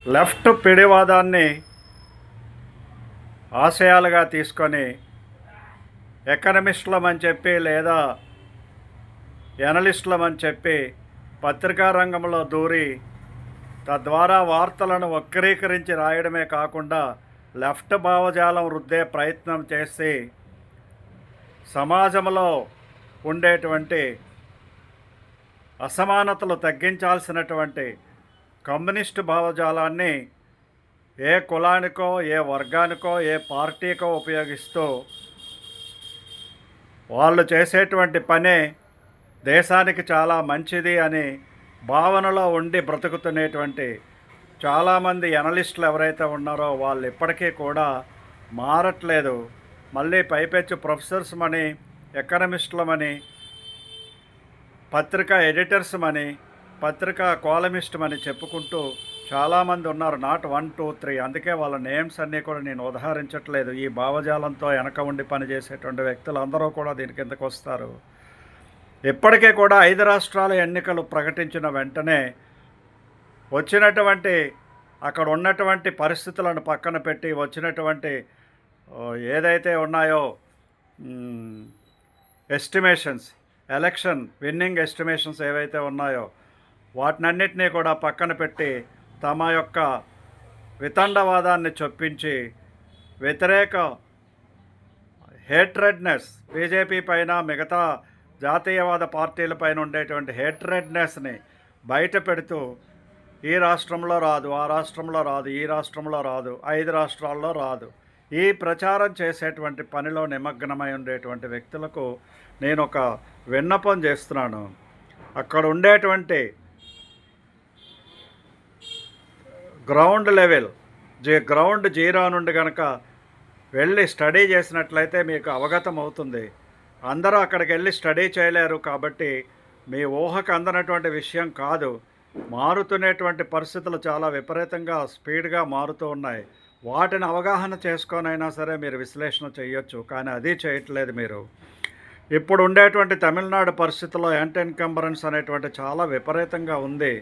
Left పిడివాదాన్ని ఆశయాలుగా తీసుకొని ఎకనమిస్టులమని చెప్పి లేదా ఎనలిస్టులమని చెప్పి పత్రికా రంగంలో దూరి తద్వారా వార్తలను వక్రీకరించి రాయడమే కాకుండా లెఫ్ట్ భావజాలం రుద్దే ప్రయత్నం చేసి సమాజంలో ఉండేటువంటి అసమానతలు తగ్గించాల్సినటువంటి కమ్యూనిస్టు భావజాలాన్ని ఏ కులానికో ఏ వర్గానికో ఏ పార్టీకో ఉపయోగిస్తూ వాళ్ళు చేసేటువంటి పనే దేశానికి చాలా మంచిది అని భావనలో ఉండి బ్రతుకుతునేటువంటి చాలామంది ఎనలిస్టులు ఎవరైతే ఉన్నారో వాళ్ళు ఇప్పటికీ కూడా మారట్లేదు. మళ్ళీ పైపెచ్చు ప్రొఫెసర్స్మని, ఎకనమిస్టులమని, పత్రికా ఎడిటర్స్మని, పత్రికా కాలమిస్టుమని చెప్పుకుంటూ చాలామంది ఉన్నారు. నాట్ 1, 2, 3. అందుకే వాళ్ళ నేమ్స్ అన్నీ కూడా నేను ఉదహరించట్లేదు. ఈ భావజాలంతో వెనక ఉండి పనిచేసేటువంటి వ్యక్తులు అందరూ కూడా దీని కిందకు వస్తారు. ఇప్పటికే కూడా 5 రాష్ట్రాల ఎన్నికలు ప్రకటించిన వెంటనే వచ్చినటువంటి అక్కడ ఉన్నటువంటి పరిస్థితులను పక్కన పెట్టి వచ్చినటువంటి ఏదైతే ఉన్నాయో ఎస్టిమేషన్స్, ఎలక్షన్ విన్నింగ్ ఎస్టిమేషన్స్ ఏవైతే ఉన్నాయో వాటినన్నిటినీ కూడా పక్కన పెట్టి తమ యొక్క వితండవాదాన్ని చొప్పించి వ్యతిరేక హేట్రెడ్నెస్ బీజేపీ పైన మిగతా జాతీయవాద పార్టీలపైన ఉండేటువంటి హేట్రెడ్నెస్ని బయట పెడుతూ ఈ రాష్ట్రంలో రాదు, ఆ రాష్ట్రంలో రాదు, ఈ రాష్ట్రంలో రాదు, 5 రాష్ట్రాల్లో రాదు, ఈ ప్రచారం చేసేటువంటి పనిలో నిమగ్నమై ఉండేటువంటి వ్యక్తులకు నేను ఒక విన్నపం చేస్తున్నాను. అక్కడ ఉండేటువంటి గ్రౌండ్ లెవెల్ గ్రౌండ్ జీరో నుండి కనుక వెళ్ళి స్టడీ చేసినట్లయితే మీకు అవగతం అవుతుంది. అందరూ అక్కడికి వెళ్ళి స్టడీ చేయలేరు కాబట్టి మీ ఊహకు అందనటువంటి విషయం కాదు. మారుతున్నటువంటి పరిస్థితులు చాలా విపరీతంగా స్పీడ్గా మారుతూ ఉన్నాయి. వాటిని అవగాహన చేసుకొనైనా సరే మీరు విశ్లేషణ చేయొచ్చు, కానీ అది చేయట్లేదు మీరు. ఇప్పుడు ఉండేటువంటి తమిళనాడు పరిస్థితుల్లో యాంటీ ఎన్కంబరెన్స్ అనేటువంటి చాలా విపరీతంగా ఉంది.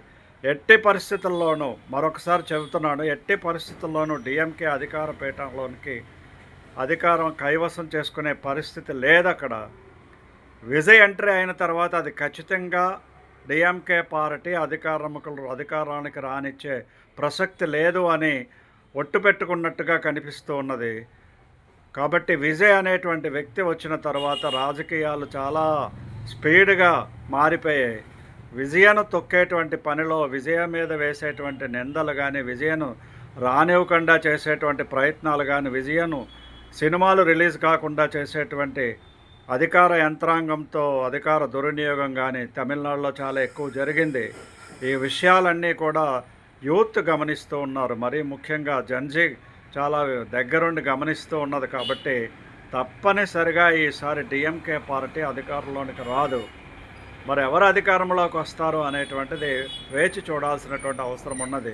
ఎట్టి పరిస్థితుల్లోనూ మరొకసారి చెబుతున్నాను, ఎట్టి పరిస్థితుల్లోనూ డిఎంకే అధికార పీఠంలోనికి అధికారం కైవసం చేసుకునే పరిస్థితి లేదు. అక్కడ విజయ్ ఎంట్రీ అయిన తర్వాత అది ఖచ్చితంగా డిఎంకే పార్టీ అధికారానికి రానిచ్చే ప్రసక్తి లేదు అని ఒట్టు పెట్టుకున్నట్టుగా కనిపిస్తూ ఉన్నది. కాబట్టి విజయ్ అనేటువంటి వ్యక్తి వచ్చిన తర్వాత రాజకీయాలు చాలా స్పీడ్గా మారిపోయాయి. విజయను తొక్కేటువంటి పనిలో విజయ మీద వేసేటువంటి నిందలు కానీ, విజయను రానివ్వకుండా చేసేటువంటి ప్రయత్నాలు కానీ, విజయను సినిమాలు రిలీజ్ కాకుండా చేసేటువంటి అధికార యంత్రాంగంతో అధికార దుర్వినియోగం కానీ తమిళనాడులో చాలా ఎక్కువ జరిగింది. ఈ విషయాలన్నీ కూడా యూత్ గమనిస్తూ ఉన్నారు. మరీ ముఖ్యంగా జన్జీ చాలా దగ్గరుండి గమనిస్తూ ఉన్నది. కాబట్టి తప్పనిసరిగా ఈసారి డిఎంకే పార్టీ అధికారంలోనికి రాదు. మరి ఎవరు అధికారంలోకి వస్తారు అనేటువంటిది వేచి చూడాల్సినటువంటి అవసరం ఉన్నది.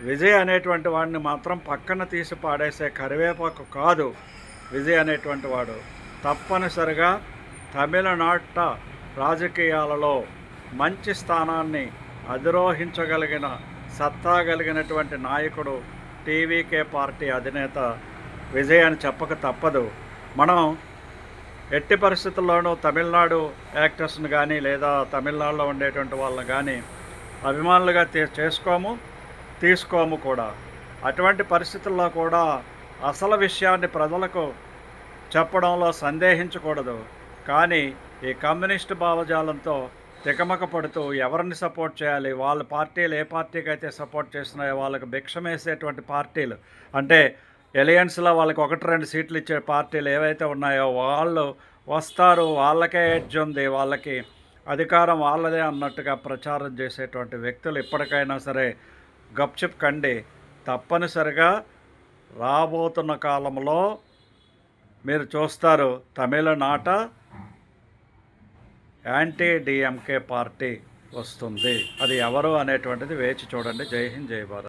విజయ్ అనేటువంటి వాడిని మాత్రం పక్కన తీసి పాడేసే కరివేపాకు కాదు. విజయ్ అనేటువంటి వాడు తప్పనిసరిగా తమిళనాట రాజకీయాలలో మంచి స్థానాన్ని అధిరోహించగలిగిన సత్తా కలిగినటువంటి నాయకుడు టీవీకే పార్టీ అధినేత విజయ్ అని చెప్పక తప్పదు. మనం ఎట్టి పరిస్థితుల్లోనూ తమిళనాడు యాక్టర్స్ని కానీ లేదా తమిళనాడులో ఉండేటువంటి వాళ్ళని కానీ అభిమానులుగా తీసుకోము కూడా. అటువంటి పరిస్థితుల్లో కూడా అసలు విషయాన్ని ప్రజలకు చెప్పడంలో సందేహించకూడదు. కానీ ఈ కమ్యూనిస్టు భావజాలంతో తికమక పడుతూ ఎవరిని సపోర్ట్ చేయాలి, వాళ్ళ పార్టీలు ఏ పార్టీకి అయితే సపోర్ట్ చేస్తున్నాయో వాళ్ళకి భిక్షమేసేటువంటి పార్టీలు, అంటే ఎలియన్స్లో వాళ్ళకి 1-2 సీట్లు ఇచ్చే పార్టీలు ఏవైతే ఉన్నాయో వాళ్ళు వస్తారు, వాళ్ళకే ఎడ్జ్ ఉంది, వాళ్ళకి అధికారం వాళ్ళదే అన్నట్టుగా ప్రచారం చేసేటువంటి వ్యక్తులు ఇప్పటికైనా సరే గప్చిప్ కండి. తప్పనిసరిగా రాబోతున్న కాలంలో మీరు చూస్తారు తమిళనాట యాంటీ డిఎంకే పార్టీ వస్తుంది. అది ఎవరు అనేటువంటిది వేచి చూడండి. జై హింద్, జై భారత్.